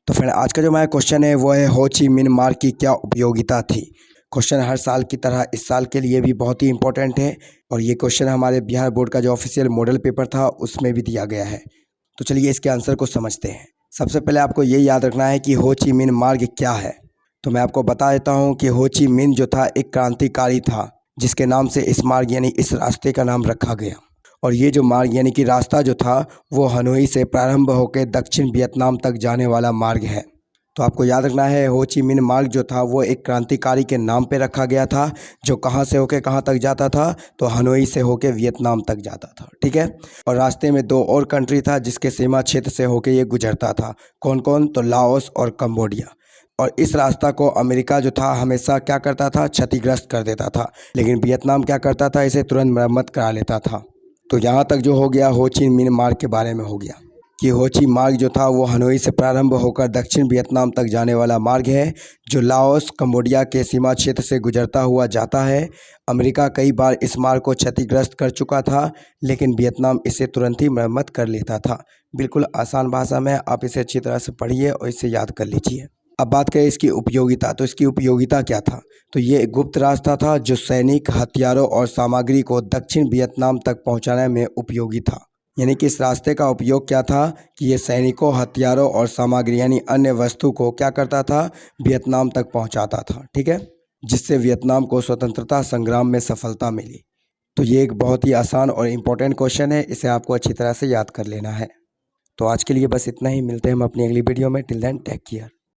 तो फ्रेंड आज का जो हमारा क्वेश्चन है वो है हो ची मिन मार्ग की क्या उपयोगिता थी। क्वेश्चन हर साल की तरह इस साल के लिए भी बहुत ही इंपॉर्टेंट है और ये क्वेश्चन हमारे बिहार बोर्ड का जो ऑफिशियल मॉडल पेपर था उसमें भी दिया गया है। तो चलिए इसके आंसर को समझते हैं। सबसे पहले आपको ये याद रखना है कि हो ची मिन मार्ग क्या है। तो मैं आपको बता देता हूँ कि हो ची मिन जो था एक क्रांतिकारी था जिसके नाम से इस मार्ग यानी इस रास्ते का नाम रखा गया। और ये जो मार्ग यानी कि रास्ता जो था वो हनोई से प्रारंभ होकर दक्षिण वियतनाम तक जाने वाला मार्ग है। तो आपको याद रखना है हो ची मिन मार्ग जो था वो एक क्रांतिकारी के नाम पे रखा गया था जो कहाँ से होके कहाँ तक जाता था, तो हनोई से होके वियतनाम तक जाता था। ठीक है। और रास्ते में दो और कंट्री था जिसके सीमा क्षेत्र से होके ये गुजरता था। कौन कौन? तो लाओस और कंबोडिया। और इस रास्ता को अमेरिका जो था हमेशा क्या करता था? क्षतिग्रस्त कर देता था, लेकिन वियतनाम क्या करता था? इसे तुरंत मरम्मत करा लेता था। तो यहाँ तक जो हो गया हो ची मिन मार्ग के बारे में हो गया कि हो ची मार्ग जो था वो हनोई से प्रारंभ होकर दक्षिण वियतनाम तक जाने वाला मार्ग है जो लाओस कंबोडिया के सीमा क्षेत्र से गुजरता हुआ जाता है। अमेरिका कई बार इस मार्ग को क्षतिग्रस्त कर चुका था, लेकिन वियतनाम इसे तुरंत ही मरम्मत कर लेता था। बिल्कुल आसान भाषा में आप इसे अच्छी तरह से पढ़िए और इसे याद कर लीजिए। अब बात करें इसकी उपयोगिता, तो इसकी उपयोगिता क्या था? तो ये एक गुप्त रास्ता था जो सैनिक हथियारों और सामग्री को दक्षिण वियतनाम तक पहुंचाने में उपयोगी था। यानी कि इस रास्ते का उपयोग क्या था कि ये सैनिकों, हथियारों और सामग्री यानी अन्य वस्तु को क्या करता था? वियतनाम तक पहुंचाता था। ठीक है, जिससे वियतनाम को स्वतंत्रता संग्राम में सफलता मिली। तो ये एक बहुत ही आसान और इम्पोर्टेंट क्वेश्चन है, इसे आपको अच्छी तरह से याद कर लेना है। तो आज के लिए बस इतना ही, मिलते हैं हम अपनी अगली वीडियो में। Till then take care.